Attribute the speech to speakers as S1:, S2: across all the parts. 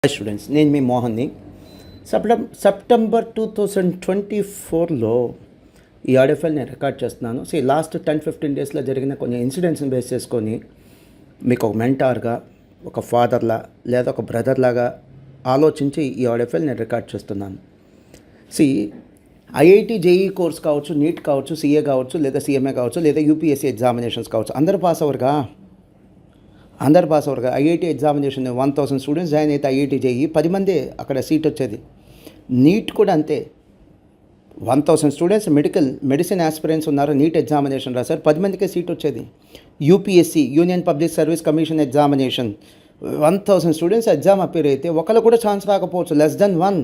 S1: Hi students, నేను మీ మోహన్ని. September 2024లో ఈ audio file నేను రికార్డ్ చేస్తున్నాను. లాస్ట్ 10-15 డేస్లో జరిగిన కొన్ని ఇన్సిడెంట్స్ని బేస్ చేసుకొని మీకు ఒక మెంటార్గా, ఒక ఫాదర్లా లేదా ఒక బ్రదర్లాగా ఆలోచించి ఈ ఆడియో ఫైల్ నేను రికార్డ్ చేస్తున్నాను. ఐఐటి జేఈ కోర్స్ కావచ్చు, నీట్ కావచ్చు, సిఏ కావచ్చు, లేదా సిఎంఏ కావచ్చు, లేదా యూపీఎస్సీ ఎగ్జామినేషన్స్ కావచ్చు, అందరూ పాస్ అవ్వరుగా. ఐఐటి ఎగ్జామినేషన్ 1000 స్టూడెంట్స్ జాయిన్ అయితే ఐఐటి జేఈ 10 మంది అక్కడ సీట్ వచ్చేది. నీట్ కూడా అంతే, 1000 స్టూడెంట్స్ మెడిసిన్ ఆస్పిరెంట్స్ ఉన్నారు, నీట్ ఎగ్జామినేషన్ రాశారు, 10 మందికే సీట్ వచ్చేది. UPSC union public service commission examination 1000 students exam appear అయితే ఒకళ్ళు కూడా ఛాన్స్ రాకపోవచ్చు, less than 1.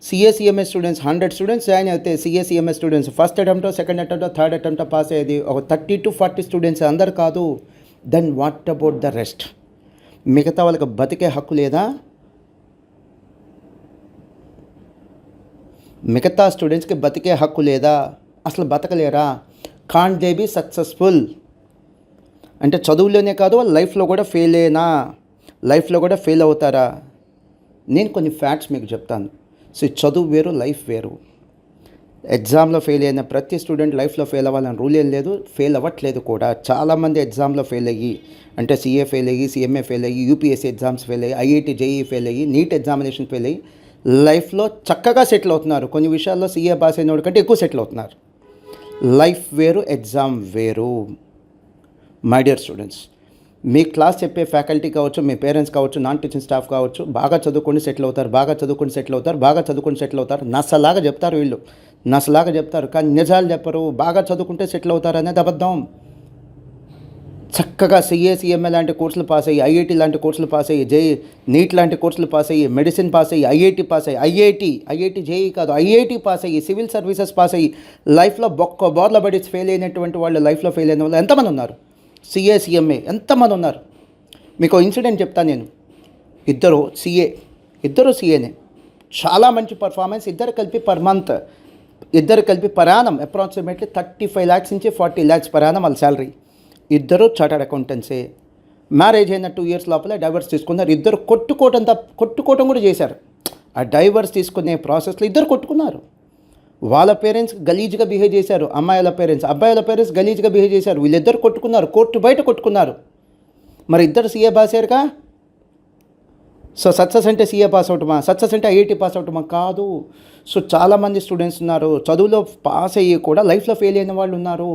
S1: CSEMS students 100 students join అయితే CSEMS students first attempt, second attempt, third attempt pass అయ్యేది ఒక 30-40 స్టూడెంట్స్, అందరు కాదు. Then what about the rest? మిగతా వాళ్ళకి బతికే హక్కు లేదా? మిగతా స్టూడెంట్స్కి బతికే హక్కు లేదా? అసలు బతకలేరా? Can't they be successful? అంటే చదువులోనే కాదు, వాళ్ళ లైఫ్లో కూడా లైఫ్లో కూడా ఫెయిల్ అవుతారా? నేను కొన్ని ఫ్యాక్ట్స్ మీకు చెప్తాను. చదువు వేరు, లైఫ్ వేరు. ఎగ్జామ్లో ఫెయిల్ అయిన ప్రతి స్టూడెంట్ లైఫ్లో ఫెయిల్ అవ్వాలని రూల్ ఏం లేదు, ఫెయిల్ అవ్వట్లేదు కూడా. చాలామంది ఎగ్జామ్లో ఫెయిల్ అయ్యి, అంటే సిఏ ఫెయిల్ అయ్యి, సిఎంఏ ఫెయిల్ అయ్యి, యూపీఎస్సీ ఎగ్జామ్స్ ఫెయిల్ అయ్యి, ఐఐటి జేఈ ఫెయిల్ అయ్యి, నీట్ ఎగ్జామినేషన్ ఫెయిల్ అయ్యి లైఫ్లో చక్కగా సెటిల్ అవుతున్నారు. కొన్ని విషయాల్లో సిఏ పాస్ అయిన కంటే ఎక్కువ సెటిల్ అవుతున్నారు. లైఫ్ వేరు, ఎగ్జామ్ వేరు. My dear students, me class చెప్పే ఫ్యాకల్టీ కావచ్చు, మీ పేరెంట్స్ కావచ్చు, నాన్ టీచింగ్ స్టాఫ్ కావచ్చు, బాగా చదువుకొని సెటిల్ అవుతారు. నసలాగా చెప్తారు వీళ్ళు, కానీ నిజాలు చెప్పరు. బాగా చదువుకుంటే సెటిల్ అవుతారు అనేది అబద్ధం. చక్కగా సిఏ, సిఎంఏ లాంటి కోర్సులు పాస్ అయ్యి, ఐఐటి లాంటి కోర్సులు పాస్ అయ్యి, జేఈ నీట్ లాంటి కోర్సులు పాస్ అయ్యి, మెడిసిన్ పాస్ అయ్యి, ఐఐటి పాస్ అయ్యి, ఐఐటి జేఈ కాదు, ఐఐటి పాస్ అయ్యి, సివిల్ సర్వీసెస్ పాస్ అయ్యి లైఫ్లో బోర్ల పడి ఫెయిల్ అయినటువంటి వాళ్ళు, లైఫ్లో ఫెయిల్ అయిన వాళ్ళు ఎంతమంది ఉన్నారు? సిఏ, సిఎంఏ ఎంతమంది ఉన్నారు? మీకు ఇన్సిడెంట్ చెప్తాను నేను. ఇద్దరు సిఏనే, చాలా మంచి పర్ఫార్మెన్స్. ఇద్దరు కలిపి per month, per annum approximately 35 lakhs నుంచి 40 lakhs పర్ యానం వాళ్ళ శాలరీ. ఇద్దరు చార్టర్డ్ అకౌంటెన్సీ. మ్యారేజ్ అయిన 2 years లోపలే డైవర్స్ తీసుకున్నారు. ఇద్దరు కొట్టుకోవటం కూడా చేశారు. ఆ డైవర్స్ తీసుకునే ప్రాసెస్లో ఇద్దరు కొట్టుకున్నారు. వాళ్ళ పేరెంట్స్ గలీజ్గా బిహేవ్ చేశారు, అబ్బాయిల పేరెంట్స్ గలీజ్గా బిహేవ్ చేశారు. వీళ్ళిద్దరు కొట్టుకున్నారు, కోర్టు బయట కొట్టుకున్నారు. మరి ఇద్దరు సీఏ పాస్ అయ్యారుగా. సక్సెస్ అంటే సీఏ పాస్ అవటమా? సక్సెస్ అంటే ఐఐటి పాస్ అవటమా? కాదు. చాలామంది స్టూడెంట్స్ ఉన్నారు, చదువులో పాస్ అయ్యి కూడా లైఫ్లో ఫెయిల్ అయిన వాళ్ళు ఉన్నారు.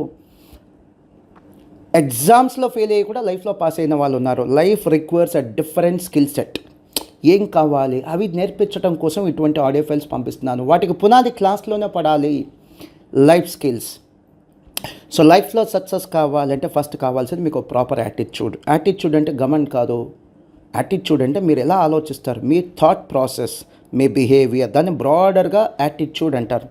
S1: ఎగ్జామ్స్లో ఫెయిల్ అయ్యి కూడా లైఫ్లో పాస్ అయిన వాళ్ళు ఉన్నారు. Life requires a different skill set. ఏం కావాలి అవి నేర్పించడం కోసం ఇటువంటి ఆడియో ఫైల్స్ పంపిస్తున్నాను. వాటికి పునాది క్లాస్లోనే పడాలి, లైఫ్ స్కిల్స్. లైఫ్లో సక్సెస్ కావాలంటే ఫస్ట్ కావాల్సింది మీకు ప్రాపర్ యాటిట్యూడ్. యాటిట్యూడ్ అంటే గమన్ కాదు. యాటిట్యూడ్ అంటే మీరు ఎలా ఆలోచిస్తారు, మీ థాట్ ప్రాసెస్, మీ బిహేవియర్, దాన్ని బ్రాడర్గా యాటిట్యూడ్ అంటారు.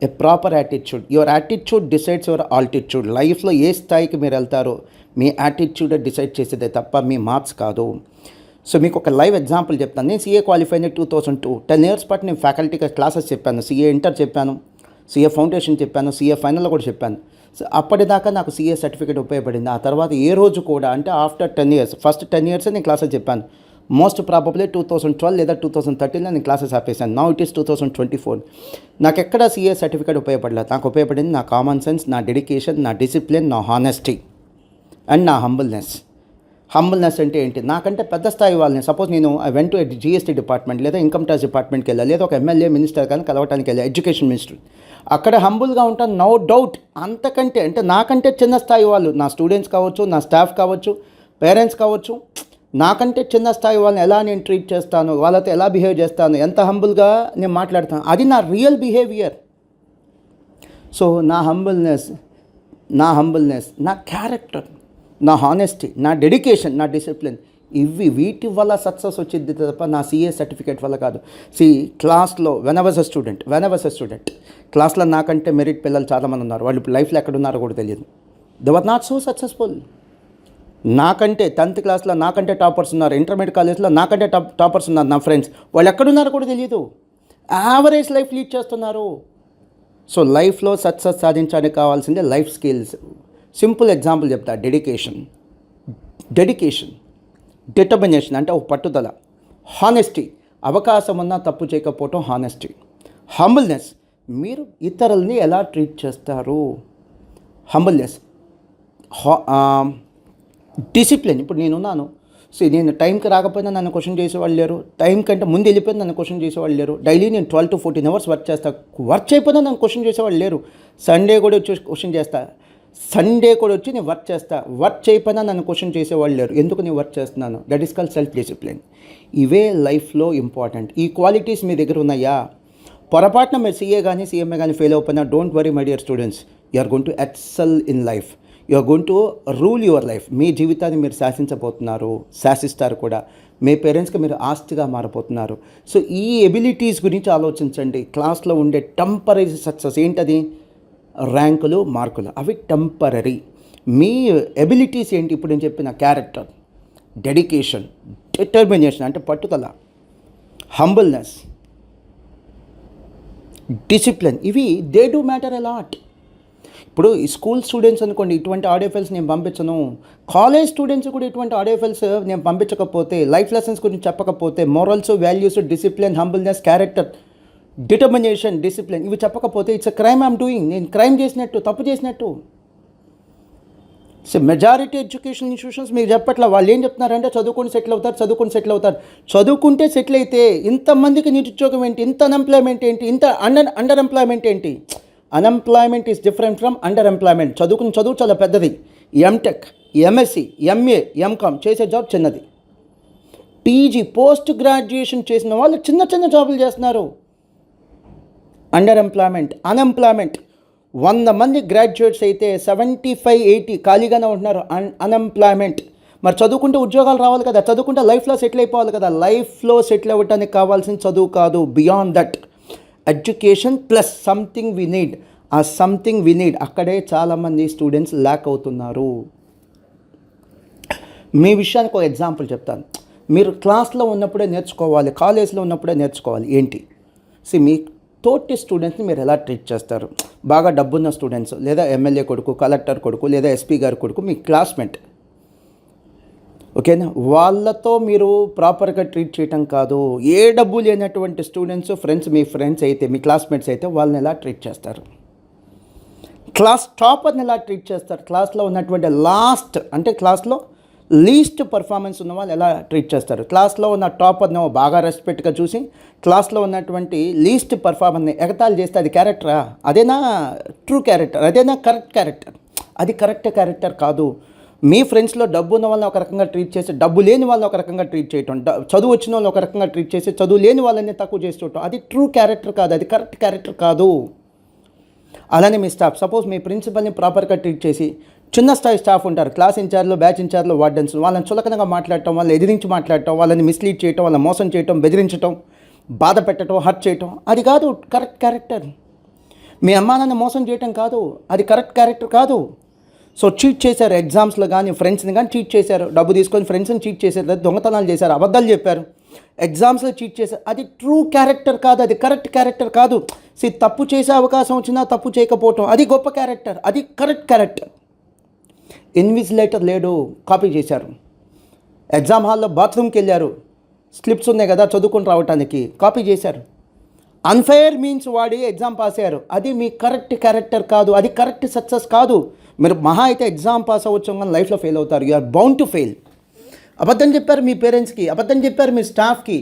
S1: A proper attitude. Your attitude decides your altitude. లైఫ్లో ఏ స్థాయికి మీరు వెళ్తారో మీ యాటిట్యూడ్ డిసైడ్ చేసేదే తప్ప మీ మార్క్స్ కాదు. మీకు ఒక లైవ్ ఎగ్జాంపుల్ చెప్తాను. నేను సిఏ క్వాలిఫై అయిన 2002, 10 years పాటు నేను ఫ్యాకల్టీగా క్లాసెస్ చెప్పాను. సిఏ ఇంటర్ చెప్పాను, సిఏ ఫౌండేషన్ చెప్పాను, సిఏ ఫైనల్లో కూడా చెప్పాను. అప్పటిదాకా నాకు సిఏ సర్టిఫికేట్ ఉపయోగపడింది. ఆ తర్వాత ఏ రోజు కూడా, అంటే ఆఫ్టర్ 10 years, ఫస్ట్ 10 years నేను క్లాసెస్ చెప్పాను. మోస్ట్ ప్రాబబ్లీ 2012 లేదా 2013లో నేను క్లాసెస్ ఆపేసాను. Now it is 2024. నాకు ఎక్కడ సిఏ సర్టిఫికేట్ ఉపయోగపడలేదు. నాకు ఉపయోగపడింది నా కామన్ సెన్స్, నా డెడికేషన్, నా డిసిప్లిన్, నా హానెస్టీ అండ్ నా హంబుల్నెస్. హంబుల్నెస్ అంటే ఏంటి? నాకంటే పెద్ద స్థాయి వాళ్ళని, సపోజ్ నేను I went to GST department లేదా ఇన్కమ్ ట్యాక్స్ డిపార్ట్మెంట్కి వెళ్ళాలి, లేదా ఒక ఎమ్మెల్యే మినిస్టర్ కానీ కలవటానికి వెళ్ళాలి, ఎడ్యుకేషన్ మినిస్టర్, అక్కడ హంబుల్గా ఉంటాను, నో డౌట్. అంతకంటే అంటే నాకంటే చిన్న స్థాయి వాళ్ళు, నా స్టూడెంట్స్ కావచ్చు, నా స్టాఫ్ కావచ్చు, పేరెంట్స్ కావచ్చు, నాకంటే చిన్న స్థాయి వాళ్ళని ఎలా నేను ట్రీట్ చేస్తాను, వాళ్ళతో ఎలా బిహేవ్ చేస్తాను, ఎంత హంబుల్గా నేను మాట్లాడతాను, అది నా రియల్ బిహేవియర్. నా హంబుల్నెస్, నా క్యారెక్టర్, నా హానెస్టీ, నా డెడికేషన్, నా డిసిప్లిన్, వీటి వల్ల సక్సెస్ వచ్చింది తప్ప నా సిఏ సర్టిఫికేట్ వల్ల కాదు. క్లాస్లో when I was a student క్లాస్లో నాకంటే మెరిట్ పిల్లలు చాలామంది ఉన్నారు. వాళ్ళు లైఫ్లో ఎక్కడున్నారో కూడా తెలియదు. They were not so successful. నాకంటే 10th క్లాస్లో నాకంటే టాపర్స్ ఉన్నారు, ఇంటర్మీడియట్ కాలేజ్లో నాకంటే టాపర్స్ ఉన్నారు నా ఫ్రెండ్స్. వాళ్ళు ఎక్కడున్నారో కూడా తెలియదు, యావరేజ్ లైఫ్ లీడ్ చేస్తున్నారు. లైఫ్లో సక్సెస్ సాధించడానికి కావాల్సిందే లైఫ్ స్కిల్స్. సింపుల్ ఎగ్జాంపుల్ చెప్తా. డెడికేషన్, డిటర్మినేషన్ అంటే ఒక పట్టుదల, హానెస్టీ అవకాశం ఉన్నా తప్పు చేయకపోవటం హానెస్టీ. హంబుల్నెస్, మీరు ఇతరుల్ని ఎలా ట్రీట్ చేస్తారు. హంబుల్నెస్. డిసిప్లిన్, ఇప్పుడు నేనున్నాను, నేను టైంకి రాకపోయినా నన్ను క్వశ్చన్ చేసేవాళ్ళు లేరు, టైం కంటే ముందు వెళ్ళిపోయినా నన్ను క్వశ్చన్ చేసేవాళ్ళు లేరు. డైలీ నేను 12 to 14 hours వర్క్ చేస్తా, వర్క్ చేయకపోయినా నన్ను క్వశ్చన్ చేసేవాళ్ళు లేరు. సండే కూడా వచ్చి క్వశ్చన్ చేస్తా, సండే కూడా వచ్చి నేను వర్క్ చేస్తా, వర్క్ చేయకపోయినా నన్ను క్వశ్చన్ చేసేవాళ్ళు లేరు. ఎందుకు నేను వర్క్ చేస్తున్నాను? That is called self discipline. ఇవే లైఫ్లో ఇంపార్టెంట్. ఈ క్వాలిటీస్ మీ దగ్గర ఉన్నాయా? పొరపాటున మీరు సీఏ కానీ సిఎంఏ కానీ ఫెయిల్ అయిపోయినా, don't worry my dear students, you are going to excel in life. You are going to rule your life. మీ జీవితాన్ని మీరు శాసించబోతున్నారు, శాసిస్తారు కూడా. మీ పేరెంట్స్కి మీరు ఆస్తిగా మారిపోతున్నారు. సో ఈ ఎబిలిటీస్ గురించి ఆలోచించండి. క్లాస్లో ఉండే టెంపరీ సక్సెస్ ఏంటది? ర్యాంకులు, మార్కులు, అవి టెంపరీ. మీ ఎబిలిటీస్ ఏంటి? ఇప్పుడు నేను చెప్పిన క్యారెక్టర్, డెడికేషన్, డిటర్మినేషన్ అంటే పట్టుదల, హంబుల్నెస్, డిసిప్లిన్, ఇవి they do matter a lot. ఇప్పుడు ఈ స్కూల్ స్టూడెంట్స్ అనుకోండి, ఇటువంటి ఆడియో ఫైల్స్ నేను పంపించను. కాలేజ్ స్టూడెంట్స్ కూడా ఇటువంటి ఆడియో ఫైల్స్ నేను పంపించకపోతే, లైఫ్ లెసన్స్ గురించి చెప్పకపోతే, morals, values, discipline, humbleness, character, determination, discipline, ఇవి చెప్పకపోతే it's a crime I'm doing. నేను క్రైమ్ చేసినట్టు, తప్పు చేసినట్టు. సో మెజారిటీ ఎడ్యుకేషన్ ఇన్స్టిట్యూషన్స్ మీకు చెప్పట్లా. వాళ్ళు ఏం చెప్తున్నారంటే చదువుకొని సెటిల్ అవుతారు, చదువుకొని సెటిల్ అవుతారు. చదువుకుంటే సెటిల్ అయితే ఇంతమందికి నిరుద్యోగం ఏంటి, ఇంత అన్ఎంప్లాయ్మెంట్ ఏంటి, ఇంత అండర్ ఎంప్లాయ్మెంట్ ఏంటి? Unemployment is different from under employment. చదువు చాలా పెద్దది. ఎంటెక్, ఎంఎస్సి, ఎంఏ, ఎంకామ్ చేసే జాబ్ చిన్నది. పీజీ, పోస్ట్ గ్రాడ్యుయేషన్ చేసిన వాళ్ళు చిన్న చిన్న జాబులు చేస్తున్నారు. Under employment, unemployment. 100 మంది గ్రాడ్యుయేట్స్ అయితే 75-80 ఖాళీగానే ఉంటున్నారు. అన్ఎంప్లాయ్మెంట్. మరి చదువుకుంటే ఉద్యోగాలు రావాలి కదా, చదువుకుంటే లైఫ్లో సెటిల్ అయిపోవాలి కదా. లైఫ్లో సెటిల్ అవ్వటానికి కావాల్సిన చదువు కాదు, beyond that education plus something we need. ఆ సంథింగ్ వి నీడ్ అక్కడే చాలామంది స్టూడెంట్స్ ల్యాక్ అవుతున్నారు. మీ విషయానికి ఒక ఎగ్జాంపుల్ చెప్తాను. మీరు క్లాస్లో ఉన్నప్పుడే నేర్చుకోవాలి, కాలేజ్లో ఉన్నప్పుడే నేర్చుకోవాలి. ఏంటి? మీ తోటి స్టూడెంట్స్ని మీరు ఎలా ట్రీట్ చేస్తారు? బాగా డబ్బున్న స్టూడెంట్స్, లేదా ఎమ్మెల్యే కొడుకు, కలెక్టర్ కొడుకు, లేదా ఎస్పీ గారి కొడుకు, మీ క్లాస్మేట్, ఓకేనా? వాళ్ళతో మీరు ప్రాపర్గా ట్రీట్ చేయటం కాదు. ఏ డబ్బు లేనటువంటి స్టూడెంట్స్, ఫ్రెండ్స్, మీ ఫ్రెండ్స్ అయితే, మీ క్లాస్మేట్స్ అయితే వాళ్ళని ఎలా ట్రీట్ చేస్తారు? క్లాస్ టాపర్ని ఎలా ట్రీట్ చేస్తారు? క్లాస్లో ఉన్నటువంటి క్లాస్లో లీస్ట్ పర్ఫార్మెన్స్ ఉన్న వాళ్ళు ఎలా ట్రీట్ చేస్తారు? క్లాస్లో ఉన్న టాపర్ను బాగా రెస్పెక్ట్గా చూసి, క్లాస్లో ఉన్నటువంటి లీస్ట్ పర్ఫార్మెన్స్ని ఎగతాళి చేస్తే అది క్యారెక్టరా? అదేనా ట్రూ క్యారెక్టర్? అదేనా కరెక్ట్ క్యారెక్టర్? అది కరెక్ట్ క్యారెక్టర్ కాదు. మీ ఫ్రెండ్స్లో డబ్బు ఉన్న వాళ్ళని ఒక రకంగా ట్రీట్ చేసి, డబ్బు లేని వాళ్ళని ఒక రకంగా ట్రీట్ చేయటం, చదువు వచ్చిన వాళ్ళని ఒక రకంగా ట్రీట్ చేసి, చదువు లేని వాళ్ళని తక్కువ చేసి చూడటం, అది ట్రూ క్యారెక్టర్ కాదు, అది కరెక్ట్ క్యారెక్టర్ కాదు. అలానే మీ స్టాఫ్, సపోజ్ మీ ప్రిన్సిపల్ని ప్రాపర్గా ట్రీట్ చేసి, చిన్న స్థాయి స్టాఫ్ ఉంటారు, క్లాస్ ఇన్ఛార్జ్లో, బ్యాచ్ ఇన్ఛార్జ్లో, వార్డెన్స్, వాళ్ళని చులకనగా మాట్లాడటం, వాళ్ళని ఎదిరించి మాట్లాడటం, వాళ్ళని మిస్లీడ్ చేయటం, వాళ్ళని మోసం చేయటం, బెదిరించటం, బాధ పెట్టడం, హర్ట్ చేయటం, అది కాదు కరెక్ట్ క్యారెక్టర్. మీ అమ్మానాన్ని మోసం చేయటం కాదు, అది కరెక్ట్ క్యారెక్టర్ కాదు. సో చీట్ చేశారు ఎగ్జామ్స్లో కానీ, ఫ్రెండ్స్ని కానీ చీట్ చేశారు, డబ్బు తీసుకొని ఫ్రెండ్స్ని చీట్ చేశారు, దొంగతనాలు చేశారు, అబద్ధాలు చెప్పారు, ఎగ్జామ్స్లో చీట్ చేశారు, అది ట్రూ క్యారెక్టర్ కాదు, అది కరెక్ట్ క్యారెక్టర్ కాదు. తప్పు చేసే అవకాశం వచ్చినా తప్పు చేయకపోవటం, అది గొప్ప క్యారెక్టర్, అది కరెక్ట్ క్యారెక్టర్. ఇన్విజిలేటర్ లేడు, కాపీ చేశారు. ఎగ్జామ్ హాల్లో బాత్రూమ్కి వెళ్ళారు, స్లిప్స్ ఉన్నాయి కదా చదువుకొని రావటానికి, కాపీ చేశారు. అన్ఫెయిర్ మీన్స్ వాడి ఎగ్జామ్ పాస్ అయ్యారు, అది మీ కరెక్ట్ క్యారెక్టర్ కాదు, అది కరెక్ట్ సక్సెస్ కాదు. మీరు మహా అయితే ఎగ్జామ్ పాస్ అవ్వచ్చు కానీ లైఫ్లో ఫెయిల్ అవుతారు. You are bound to fail. అబద్ధం చెప్పారు మీ పేరెంట్స్కి, అబద్ధం చెప్పారు మీ స్టాఫ్కి,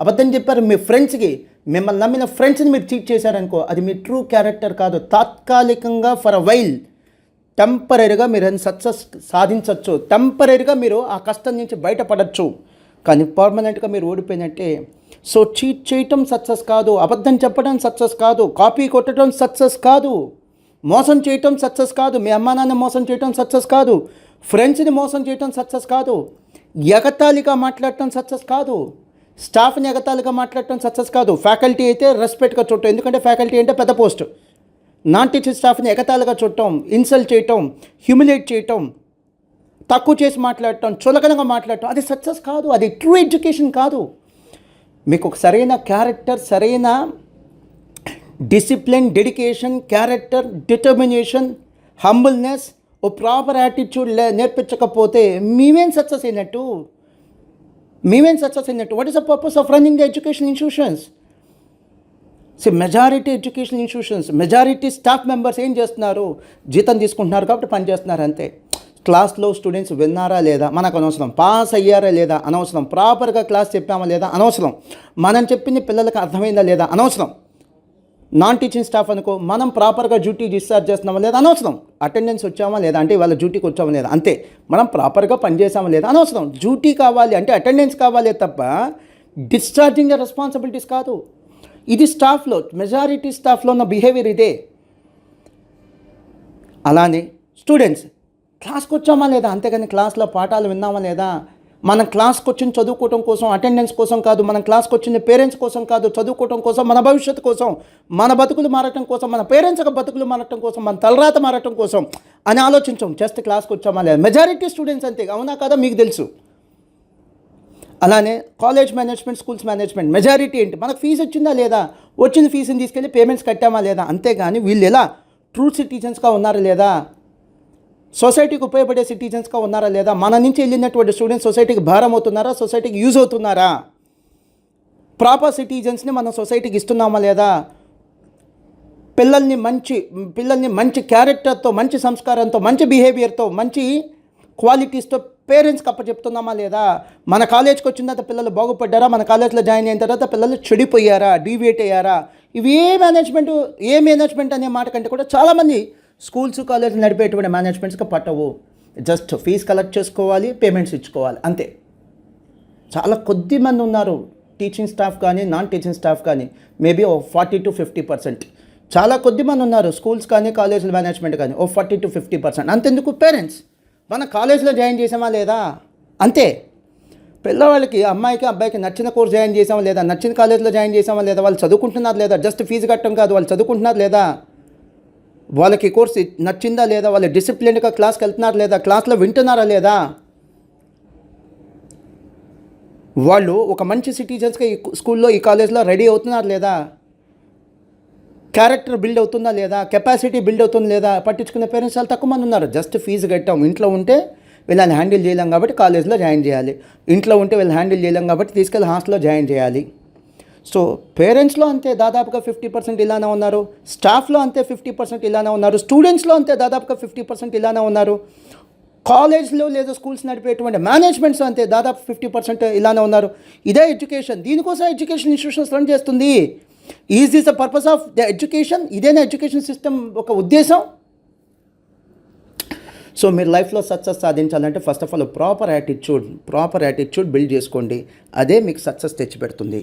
S1: అబద్ధం చెప్పారు మీ ఫ్రెండ్స్కి, మిమ్మల్ని నమ్మిన ఫ్రెండ్స్ని మీరు చీట్ చేశారనుకో, అది మీ ట్రూ క్యారెక్టర్ కాదు. తాత్కాలికంగా ఫర్ అ వైల్, టెంపరీగా మీరు సక్సెస్ సాధించవచ్చు, టెంపరీగా మీరు ఆ కష్టం నుంచి బయటపడచ్చు, కానీ పర్మనెంట్గా మీరు ఓడిపోయినట్టే. సో చీట్ చేయటం సక్సెస్ కాదు, అబద్ధం చెప్పడం సక్సెస్ కాదు, కాపీ కొట్టడం సక్సెస్ కాదు, మోసం చేయటం సక్సెస్ కాదు, మీ అమ్మా నాన్న మోసం చేయటం సక్సెస్ కాదు, ఫ్రెండ్స్ని మోసం చేయటం సక్సెస్ కాదు, ఎగతాళిగా మాట్లాడటం సక్సెస్ కాదు, స్టాఫ్ని ఎగతాళిగా మాట్లాడటం సక్సెస్ కాదు. ఫ్యాకల్టీ అయితే రెస్పెక్ట్గా చూడటం, ఎందుకంటే ఫ్యాకల్టీ అంటే పెద్ద పోస్ట్. నాన్ టీచర్ స్టాఫ్ని ఎగతాళిగా చూడటం, ఇన్సల్ట్ చేయటం, హ్యూమిలేట్ చేయటం, తక్కువ చేసి మాట్లాడటం, చులకనగా మాట్లాడటం, అది సక్సెస్ కాదు, అది ట్రూ ఎడ్యుకేషన్ కాదు. మీకు ఒక సరైన క్యారెక్టర్, సరైన discipline, dedication, character, determination, humbleness, ఓ ప్రాపర్ యాటిట్యూడ్ నేర్పించకపోతే మేమేం సక్సెస్ అయినట్టు? మేమేం సక్సెస్ అయినట్టు? What is the purpose of running the education institutions? Majority education institutions, majority staff members ఏం చేస్తున్నారు? జీతం తీసుకుంటున్నారు కాబట్టి పని చేస్తున్నారు అంతే. క్లాస్లో స్టూడెంట్స్ విన్నారా లేదా మనకు అనవసరం, పాస్ అయ్యారా లేదా అనవసరం, ప్రాపర్గా క్లాస్ చెప్పామా లేదా అనవసరం, మనం చెప్పింది పిల్లలకు అర్థమైందా లేదా అనవసరం. నాన్ టీచింగ్ స్టాఫ్ అనుకో, మనం ప్రాపర్గా డ్యూటీ డిశ్చార్జ్ చేస్తున్నామా లేదా అనవసరం, అటెండెన్స్ వచ్చామా లేదా అంటే వాళ్ళ డ్యూటీకి వచ్చామా లేదా అంతే, మనం ప్రాపర్గా పనిచేసామా లేదా అనవసరం. డ్యూటీ కావాలి అంటే అటెండెన్స్ కావాలి తప్ప డిశ్చార్జింగ్ రెస్పాన్సిబిలిటీస్ కాదు. ఇది స్టాఫ్లో, మెజారిటీ స్టాఫ్లో ఉన్న బిహేవియర్ ఇదే. అలానే స్టూడెంట్స్ క్లాస్కి వచ్చామా లేదా, అంతేగాని క్లాస్లో పాఠాలు విన్నామా లేదా. మనం క్లాస్కి వచ్చింది చదువుకోవటం కోసం, అటెండెన్స్ కోసం కాదు. మనం క్లాస్కి వచ్చింది పేరెంట్స్ కోసం కాదు, చదువుకోవటం కోసం, మన భవిష్యత్తు కోసం, మన బతుకులు మారటం కోసం, మన పేరెంట్స్ బతుకులు మారటం కోసం, మన తలరాత మారటం కోసం అని ఆలోచించాం. జస్ట్ క్లాస్కి వచ్చామా లేదా. మెజారిటీ స్టూడెంట్స్ అంతే, అవునా కదా మీకు తెలుసు. అలానే college management, schools management majority ఏంటి, మనకు ఫీజు వచ్చిందా లేదా, వచ్చిన ఫీజుని తీసుకెళ్ళి పేమెంట్స్ కట్టామా లేదా. అంతేగాని వీళ్ళు ఎలా ట్రూ సిటిజన్స్గా ఉన్నారా లేదా, సొసైటీకి ఉపయోగపడే సిటిజన్స్గా ఉన్నారా లేదా, మన నుంచి వెళ్ళినటువంటి స్టూడెంట్స్ సొసైటీకి భారం అవుతున్నారా, సొసైటీకి యూజ్ అవుతున్నారా, ప్రాపర్ సిటిజన్స్ని మనం సొసైటీకి ఇస్తున్నామా లేదా, పిల్లల్ని మంచి క్యారెక్టర్తో, మంచి సంస్కారంతో, మంచి బిహేవియర్తో, మంచి క్వాలిటీస్తో పేరెంట్స్కి అప్పచెప్తున్నామా లేదా. మన కాలేజ్కి వచ్చిన తర్వాత పిల్లలు బాగుపడ్డారా, మన కాలేజ్లో జాయిన్ అయిన తర్వాత పిల్లలు చెడిపోయారా, డీవియేట్ అయ్యారా. ఇవి ఏ మేనేజ్మెంట్ అనే మాట కంటే కూడా చాలామంది స్కూల్స్, కాలేజీలు నడిపేటువంటి మేనేజ్మెంట్స్కి పట్టవు. జస్ట్ ఫీజు కలెక్ట్ చేసుకోవాలి, పేమెంట్స్ ఇచ్చుకోవాలి అంతే. చాలా కొద్ది మంది ఉన్నారు టీచింగ్ స్టాఫ్ కానీ, నాన్ టీచింగ్ స్టాఫ్ కానీ, మేబీ 40 to 50%. చాలా కొద్ది మంది ఉన్నారు స్కూల్స్ కానీ, కాలేజీల మేనేజ్మెంట్ కానీ 40 to 50%. అంతెందుకు పేరెంట్స్, మన కాలేజీలో జాయిన్ చేసామా లేదా అంతే. పిల్లవాళ్ళకి, అమ్మాయికి అబ్బాయికి నచ్చిన కోర్స్ జాయిన్ చేసామా లేదా, నచ్చిన కాలేజీలో జాయిన్ చేసామా లేదా, వాళ్ళు చదువుకుంటున్నారు లేదా, జస్ట్ ఫీజు కట్టడం కాదు, వాళ్ళు చదువుకుంటున్నారు లేదా, వాళ్ళకి కోర్స్ నచ్చిందా లేదా, వాళ్ళు డిసిప్లిన్గా క్లాస్కి వెళ్తున్నారు లేదా, క్లాస్లో వింటున్నారా లేదా, వాళ్ళు ఒక మంచి సిటిజన్స్గా ఈ స్కూల్లో, ఈ కాలేజ్లో రెడీ అవుతున్నారు లేదా, క్యారెక్టర్ బిల్డ్ అవుతుందా లేదా, కెపాసిటీ బిల్డ్ అవుతుందా లేదా, పట్టించుకునే పేరెంట్స్ చాలా తక్కువ మంది ఉన్నారు. జస్ట్ ఫీజు కట్టాం, ఇంట్లో ఉంటే వీళ్ళని హ్యాండిల్ చేయలేం కాబట్టి కాలేజ్లో జాయిన్ చేయాలి, ఇంట్లో ఉంటే వీళ్ళు హ్యాండిల్ చేయలేం కాబట్టి తీసుకెళ్ళి హాస్టల్లో జాయిన్ చేయాలి. సో పేరెంట్స్లో అంతే దాదాపుగా 50% ఇలానే ఉన్నారు, స్టాఫ్లో అంతే 50% ఇలానే ఉన్నారు, స్టూడెంట్స్లో అంతే దాదాపుగా 50% ఇలానే ఉన్నారు, కాలేజ్లో లేదా స్కూల్స్ నడిపేటువంటి మేనేజ్మెంట్స్ అంతే దాదాపు 50% ఇలానే ఉన్నారు. ఇదే ఎడ్యుకేషన్, దీనికోసం ఎడ్యుకేషన్ ఇన్స్టిట్యూషన్స్ రన్ చేస్తుంది. Is this the purpose of the education? ఇదేనా ఎడ్యుకేషన్ సిస్టమ్ ఒక ఉద్దేశం? సో మీరు లైఫ్లో సక్సెస్ సాధించాలంటే first of all proper attitude build చేసుకోండి. అదే మీకు సక్సెస్ తెచ్చిపెడుతుంది.